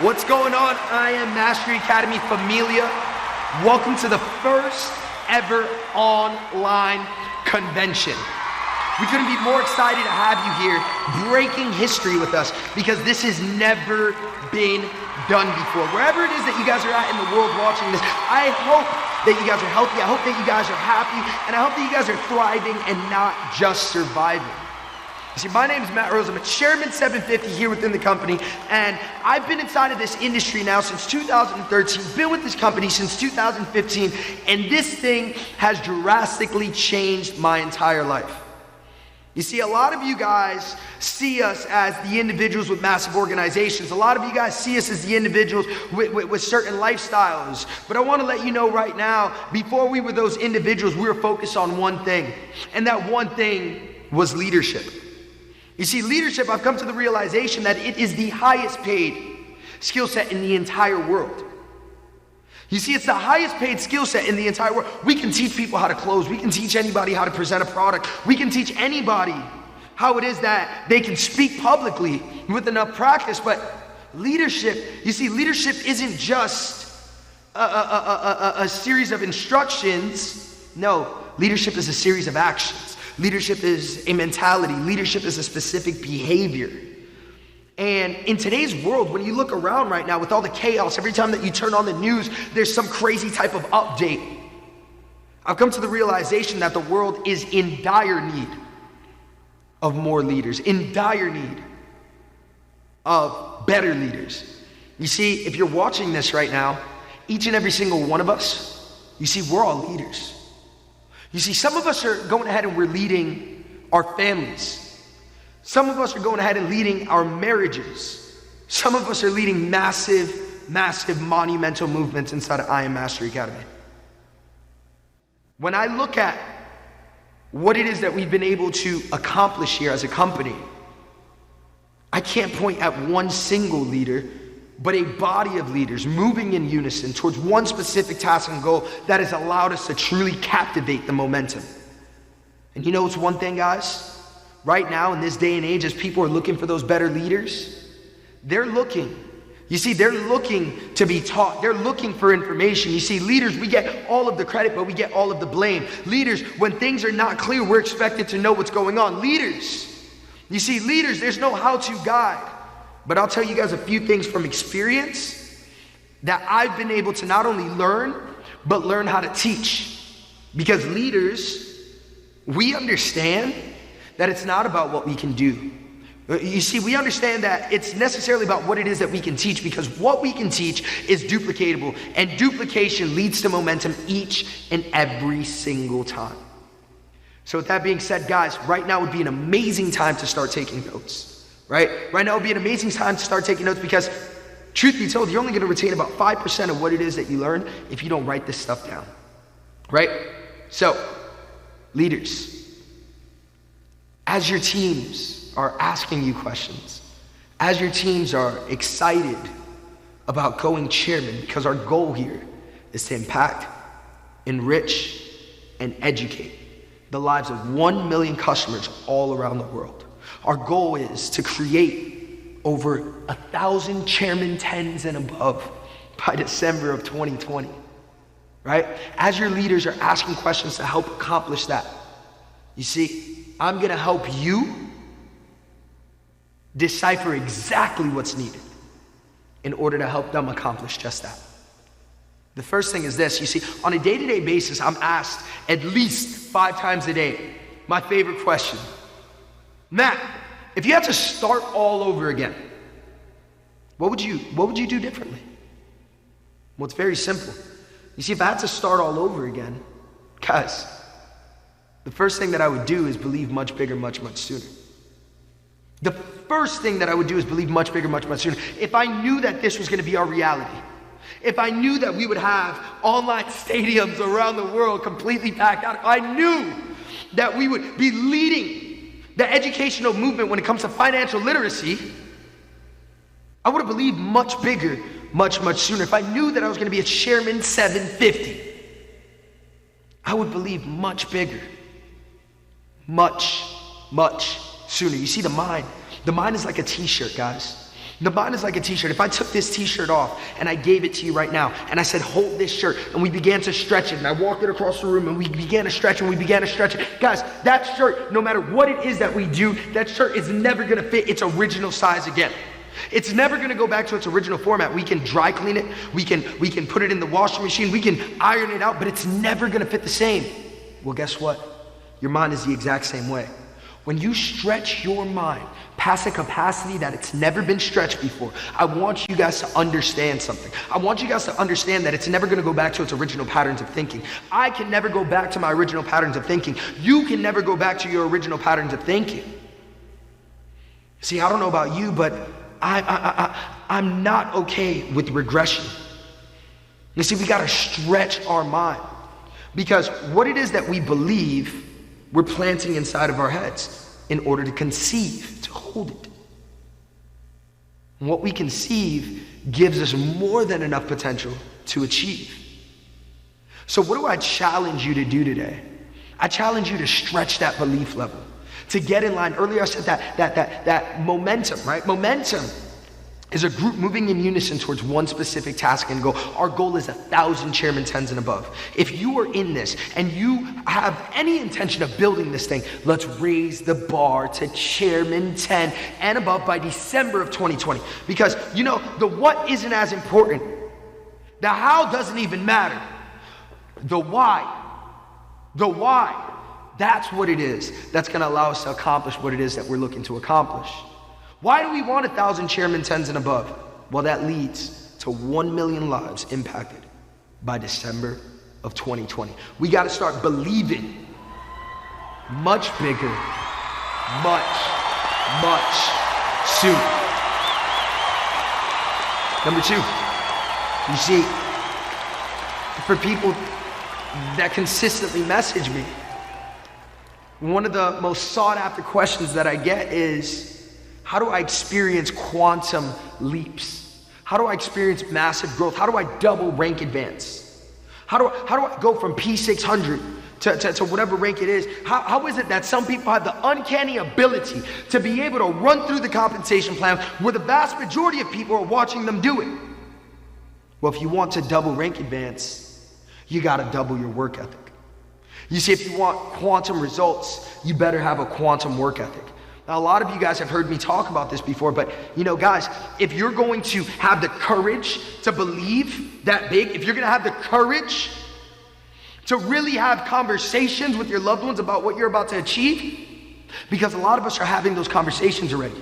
What's going on? I am Mastery Academy Familia. Welcome to the first ever online convention. We couldn't be more excited to have you here, breaking history with us, because this has never been done before. Wherever it is that you guys are at in the world watching this, I hope that you guys are healthy, I hope that you guys are happy, and I hope that you guys are thriving and not just surviving. You see, my name is Matt Rosa. I'm a Chairman 750 here within the company, and I've been inside of this industry now since 2013, been with this company since 2015, and this thing has drastically changed my entire life. You see, a lot of you guys see us as the individuals with massive organizations. A lot of you guys see us as the individuals with certain lifestyles. But I want to let you know right now, before we were those individuals, we were focused on one thing, and that one thing was leadership. You see, leadership, I've come to the realization that it is the highest paid skill set in the entire world. You see, it's the highest paid skill set in the entire world. We can teach people how to close. We can teach anybody how to present a product. We can teach anybody how it is that they can speak publicly with enough practice. But leadership, you see, leadership isn't just a series of instructions. No, leadership is a series of actions. Leadership is a mentality. Leadership is a specific behavior. And in today's world, when you look around right now with all the chaos, every time that you turn on the news, there's some crazy type of update. I've come to the realization that the world is in dire need of more leaders, in dire need of better leaders. You see, if you're watching this right now, each and every single one of us, you see, we're all leaders. You see, some of us are going ahead and we're leading our families. Some of us are going ahead and leading our marriages. Some of us are leading massive, massive, monumental movements inside of I Am Mastery Academy. When I look at what it is that we've been able to accomplish here as a company, I can't point at one single leader, but a body of leaders moving in unison towards one specific task and goal that has allowed us to truly captivate the momentum. And you know what's one thing, guys? Right now, in this day and age, as people are looking for those better leaders, they're looking. You see, they're looking to be taught. They're looking for information. You see, leaders, we get all of the credit, but we get all of the blame. Leaders, when things are not clear, we're expected to know what's going on. Leaders, you see, leaders, there's no how-to guide. But I'll tell you guys a few things from experience that I've been able to not only learn, but learn how to teach. Because leaders, we understand that it's not about what we can do. You see, we understand that it's necessarily about what it is that we can teach, because what we can teach is duplicatable, and duplication leads to momentum each and every single time. So with that being said, guys, right now would be an amazing time to start taking notes. Right now would be an amazing time to start taking notes, because truth be told, you're only going to retain about 5% of what it is that you learn if you don't write this stuff down. Right? So, leaders, as your teams are asking you questions, as your teams are excited about going chairman, because our goal here is to impact, enrich, and educate the lives of 1 million customers all around the world. Our goal is to create over 1,000 Chairman 10s and above by December of 2020, right? As your leaders are asking questions to help accomplish that, you see, I'm gonna help you decipher exactly what's needed in order to help them accomplish just that. The first thing is this, you see, on a day-to-day basis, I'm asked at least 5 times a day, my favorite question: Matt, if you had to start all over again, what would you do differently? Well, it's very simple. You see, if I had to start all over again, guys, the first thing that I would do is believe much bigger, much, much sooner. The first thing that I would do is believe much bigger, much, much sooner. If I knew that this was going to be our reality, if I knew that we would have online stadiums around the world completely packed out, if I knew that we would be leading the educational movement when it comes to financial literacy, I would have believed much bigger, much, much sooner. If I knew that I was going to be a Chairman 750, I would believe much bigger, much, much sooner. You see, the mind is like a t-shirt, guys. The mind is like a t-shirt. If I took this t-shirt off and I gave it to you right now and I said, hold this shirt, and we began to stretch it, and I walked it across the room and we began to stretch it. Guys, that shirt, no matter what it is that we do, that shirt is never gonna fit its original size again. It's never gonna go back to its original format. We can dry clean it, we can put it in the washing machine, we can iron it out, but it's never gonna fit the same. Well, guess what? Your mind is the exact same way. When you stretch your mind past a capacity that it's never been stretched before, I want you guys to understand something. I want you guys to understand that it's never gonna go back to its original patterns of thinking. I can never go back to my original patterns of thinking. You can never go back to your original patterns of thinking. See, I don't know about you, but I'm not okay with regression. You see, we gotta stretch our mind, because what it is that we believe, we're planting inside of our heads in order to conceive, to hold it. And what we conceive gives us more than enough potential to achieve. So what do I challenge you to do today? I challenge you to stretch that belief level, to get in line. Earlier I said that momentum, right? Momentum is a group moving in unison towards one specific task and goal. Our goal is 1,000 chairman 10s and above. If you are in this and you have any intention of building this thing, let's raise the bar to chairman 10 and above by December of 2020. Because you know, the what isn't as important. The how doesn't even matter. The why, that's what it is that's gonna allow us to accomplish what it is that we're looking to accomplish. Why do we want 1,000 chairman 10s and above? Well, that leads to 1 million lives impacted by December of 2020. We got to start believing much bigger, much sooner. Number two, you see, for people that consistently message me, one of the most sought after questions that I get is, how do I experience quantum leaps? How do I experience massive growth? How do I double rank advance? How do I go from P600 to whatever rank it is? How is it that some people have the uncanny ability to be able to run through the compensation plan where the vast majority of people are watching them do it? Well, if you want to double rank advance, you got to double your work ethic. You see, if you want quantum results, you better have a quantum work ethic. Now, a lot of you guys have heard me talk about this before, but you know, guys, if you're going to have the courage to believe that big, if you're gonna have the courage to really have conversations with your loved ones about what you're about to achieve, because a lot of us are having those conversations already.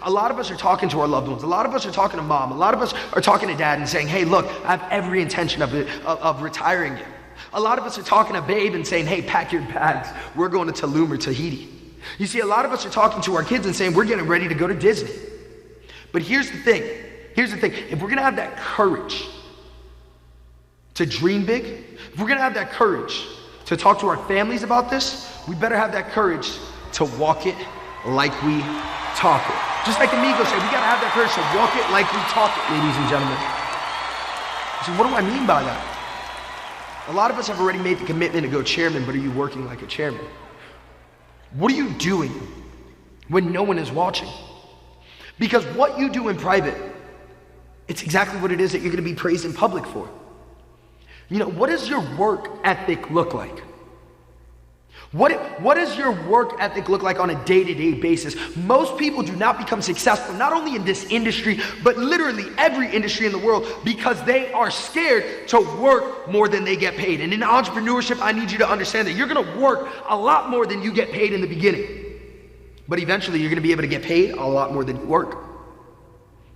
A lot of us are talking to our loved ones. A lot of us are talking to mom. A lot of us are talking to dad and saying, hey, look, I have every intention of retiring you. A lot of us are talking to babe and saying, hey, pack your bags. We're going to Tulum or Tahiti. You see, a lot of us are talking to our kids and saying, we're getting ready to go to Disney. But here's the thing. If we're gonna have that courage to dream big, if we're gonna have that courage to talk to our families about this, we better have that courage to walk it like we talk it. Just like Amigo said, we gotta have that courage to walk it like we talk it, ladies and gentlemen. So what do I mean by that? A lot of us have already made the commitment to go chairman, but are you working like a chairman? What are you doing when no one is watching? Because what you do in private, it's exactly what it is that you're gonna be praised in public for. You know, what does your work ethic look like? What does your work ethic look like on a day-to-day basis? Most people do not become successful, not only in this industry, but literally every industry in the world, because they are scared to work more than they get paid. And in entrepreneurship, I need you to understand that you're gonna work a lot more than you get paid in the beginning. But eventually, you're gonna be able to get paid a lot more than you work.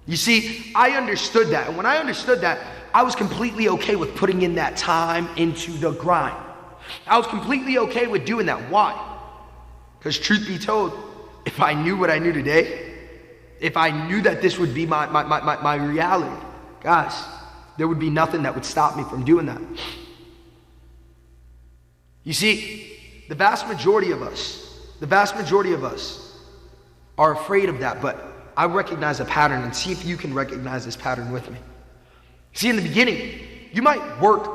You see, I understood that. And when I understood that, I was completely okay with putting in that time into the grind. I was completely okay with doing that. Why? Because truth be told, if I knew what I knew today, if I knew that this would be my reality, guys, there would be nothing that would stop me from doing that. You see, the vast majority of us are afraid of that, but I recognize a pattern, and see if you can recognize this pattern with me. See, in the beginning, you might work,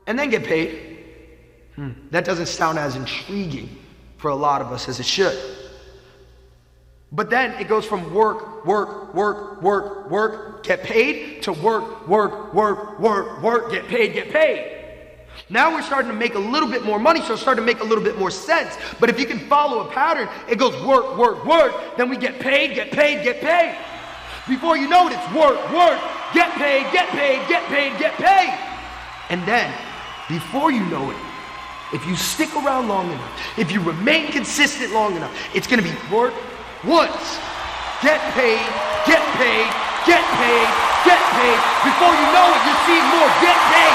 and then get paid. That doesn't sound as intriguing for a lot of us as it should. But then it goes from work, get paid, to work, get paid. Now we're starting to make a little bit more money, so it's starting to make a little bit more sense. But if you can follow a pattern, it goes work, then we get paid. Before you know it, it's work, get paid. And then, before you know it, if you stick around long enough, if you remain consistent long enough, it's gonna be work once, get paid. Before you know it, you're seeing more get paid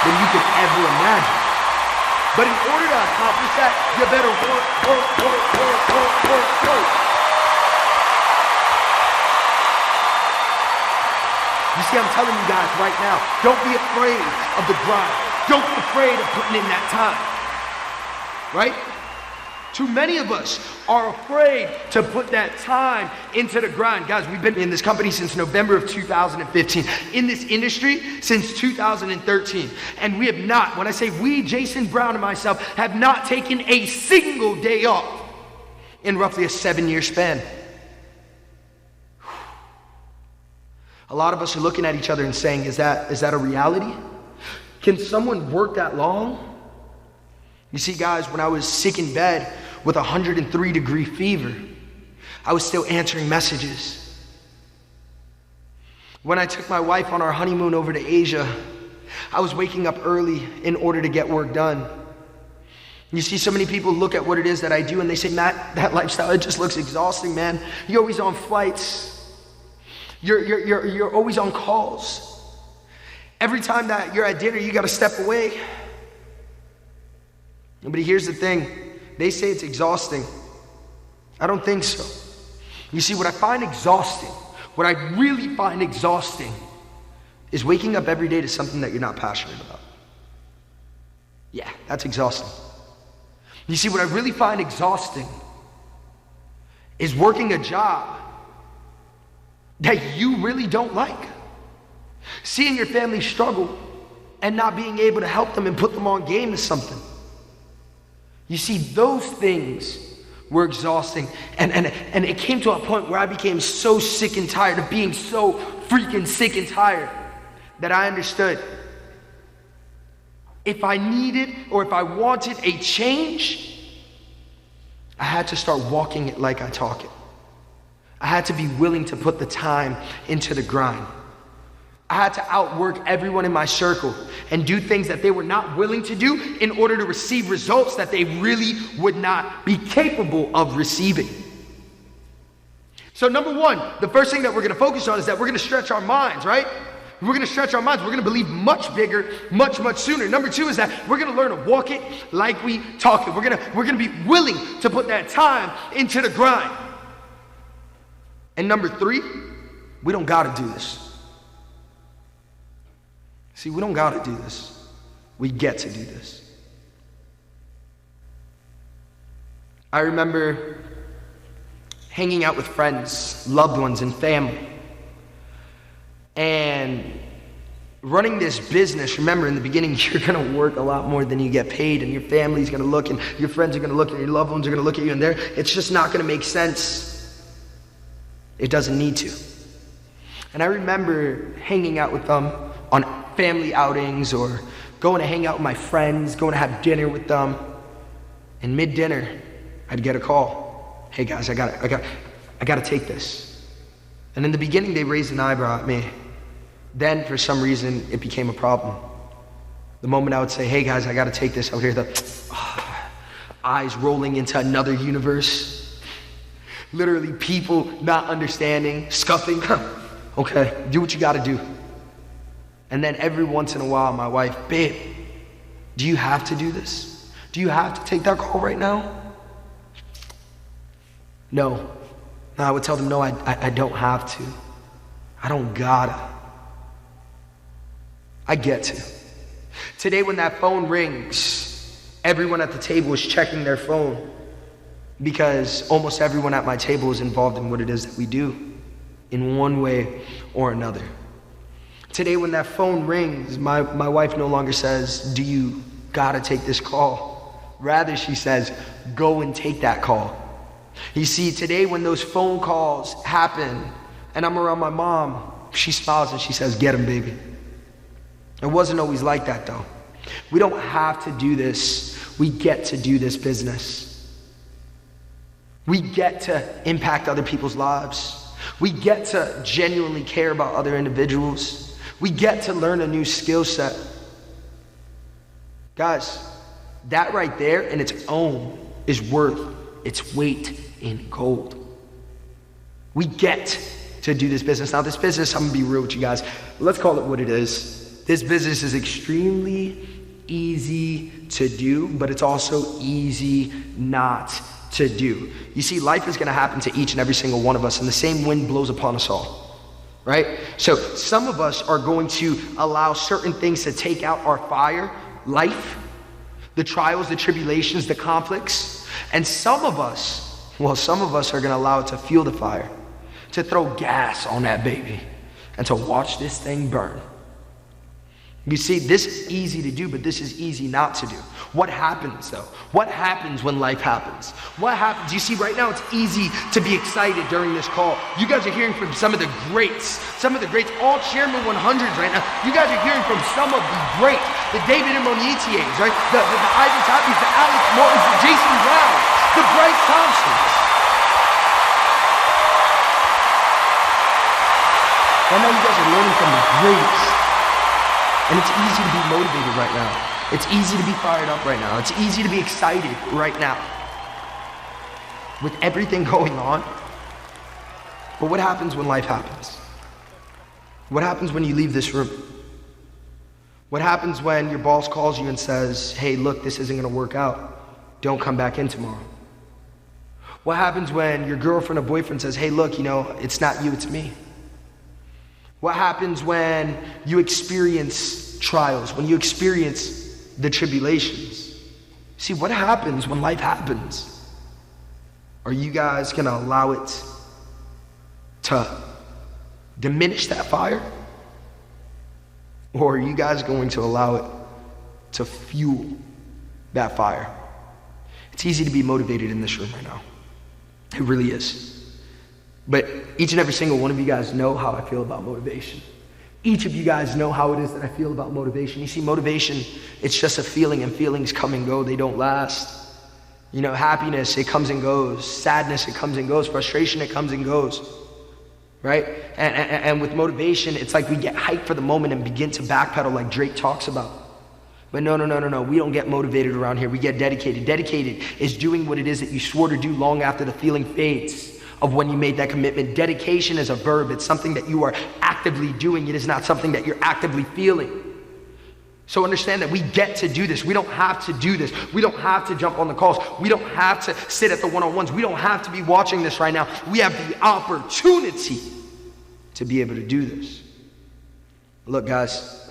than you could ever imagine. But in order to accomplish that, you better work. You see, I'm telling you guys right now, don't be afraid of the grind. Don't be afraid of putting in that time, right? Too many of us are afraid to put that time into the grind. Guys, we've been in this company since November of 2015, in this industry since 2013. And we have not, when I say we, Jason Brown and myself, have not taken a single day off in roughly a 7-year span. A lot of us are looking at each other and saying, is that a reality? Can someone work that long? You see, guys, when I was sick in bed with 103-degree fever, I was still answering messages. When I took my wife on our honeymoon over to Asia, I was waking up early in order to get work done. You see, so many people look at what it is that I do and they say, Matt, that lifestyle, it just looks exhausting, man. You're always on flights. You're always on calls. Every time that you're at dinner, you got to step away. But here's the thing, they say it's exhausting. I don't think so. You see, what I find exhausting, what I really find exhausting, is waking up every day to something that you're not passionate about. Yeah, that's exhausting. You see, what I really find exhausting is working a job that you really don't like. Seeing your family struggle and not being able to help them and put them on game is something. You see, those things were exhausting. And it came to a point where I became so sick and tired of being so freaking sick and tired that I understood if I needed or if I wanted a change, I had to start walking it like I talk it. I had to be willing to put the time into the grind. I had to outwork everyone in my circle and do things that they were not willing to do in order to receive results that they really would not be capable of receiving. So number one, the first thing that we're going to focus on is that we're going to stretch our minds, right? We're going to stretch our minds. We're going to believe much bigger, much sooner. Number two is that we're going to learn to walk it like we talk it. We're going to be willing to put that time into the grind. And number three, we don't got to do this. See, we don't got to do this. We get to do this. I remember hanging out with friends, loved ones, and family. And running this business, remember in the beginning, you're going to work a lot more than you get paid, and your family's going to look, and your friends are going to look, and your loved ones are going to look at you, and it's just not going to make sense. It doesn't need to. And I remember hanging out with them on family outings or going to hang out with my friends, going to have dinner with them. And mid-dinner, I'd get a call. Hey guys, I gotta take this. And in the beginning, they raised an eyebrow at me. Then, for some reason, it became a problem. The moment I would say, hey guys, I gotta take this, I would hear the eyes rolling into another universe. Literally people not understanding, scuffing. Okay, do what you gotta do. And then every once in a while, my wife, babe, do you have to do this? Do you have to take that call right now? No. I would tell them, no, I don't have to. I don't gotta. I get to. Today when that phone rings, everyone at the table is checking their phone because almost everyone at my table is involved in what it is that we do in one way or another. Today when that phone rings, my wife no longer says, do you gotta take this call? Rather, she says, go and take that call. You see, today when those phone calls happen and I'm around my mom, she smiles and she says, get him, baby. It wasn't always like that though. We don't have to do this. We get to do this business. We get to impact other people's lives. We get to genuinely care about other individuals. We get to learn a new skill set. Guys, that right there in its own is worth its weight in gold. We get to do this business. Now this business, I'm gonna be real with you guys. Let's call it what it is. This business is extremely easy to do, but it's also easy not to do. You see, life is gonna happen to each and every single one of us, and the same wind blows upon us all, right? So some of us are going to allow certain things to take out our fire, life, the trials, the tribulations, the conflicts. And some of us are gonna allow it to fuel the fire, to throw gas on that baby, and to watch this thing burn. You see, this is easy to do, but this is easy not to do. What happens though? What happens when life happens? What happens? You see, right now it's easy to be excited during this call. You guys are hearing from some of the greats, all Chairman 100s right now. You guys are hearing from some of the greats, the David Imonietiers, right? The Ivan Tappies, the Alex Mortons, the Jason Brown, the Bryce Thompsons. Right now you guys are learning from the greats. And it's easy to be motivated right now. It's easy to be fired up right now. It's easy to be excited right now with everything going on. But what happens when life happens? What happens when you leave this room? What happens when your boss calls you and says, hey, look, this isn't gonna work out. Don't come back in tomorrow. What happens when your girlfriend or boyfriend says, hey, look, it's not you, it's me? What happens when you experience trials, when you experience the tribulations? See, what happens when life happens? Are you guys gonna allow it to diminish that fire? Or are you guys going to allow it to fuel that fire? It's easy to be motivated in this room right now. It really is. But each and every single one of you guys know how I feel about motivation. Each of you guys know how it is that I feel about motivation. You see, motivation, it's just a feeling, and feelings come and go, they don't last. Happiness, it comes and goes. Sadness, it comes and goes. Frustration, it comes and goes, right? And with motivation, it's like we get hyped for the moment and begin to backpedal like Drake talks about. But no, we don't get motivated around here, we get dedicated. Dedicated is doing what it is that you swore to do long after the feeling fades of when you made that commitment. Dedication is a verb. It's something that you are actively doing. It is not something that you're actively feeling. So understand that we get to do this. We don't have to do this. We don't have to jump on the calls. We don't have to sit at the one-on-ones. We don't have to be watching this right now. We have the opportunity to be able to do this. Look, guys,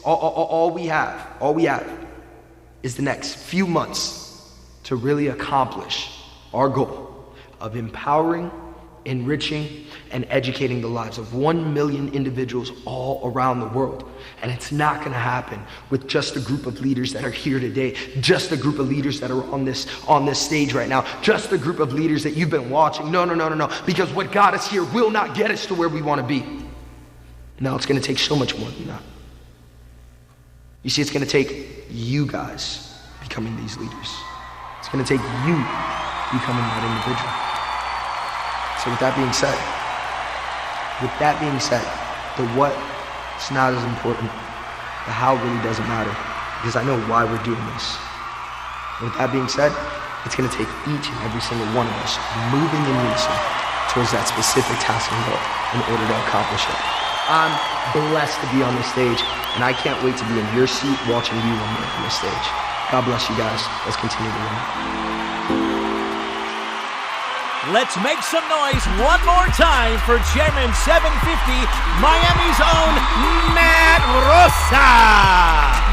all we have is the next few months to really accomplish our goal of empowering, enriching, and educating the lives of 1 million individuals all around the world. And it's not gonna happen with just a group of leaders that are here today, just a group of leaders that are on this stage right now, just a group of leaders that you've been watching. No, because what got us here will not get us to where we wanna be. No, it's gonna take so much more than that. You see, it's gonna take you guys becoming these leaders. It's gonna take you becoming that individual. So with that being said, the what's not as important. The how really doesn't matter, because I know why we're doing this. And with that being said, it's gonna take each and every single one of us moving in unison towards that specific task and goal in order to accomplish it. I'm blessed to be on this stage, and I can't wait to be in your seat watching you one day on this stage. God bless you guys. Let's continue to win. Let's make some noise one more time for Chairman 750, Miami's own Matt Rosa.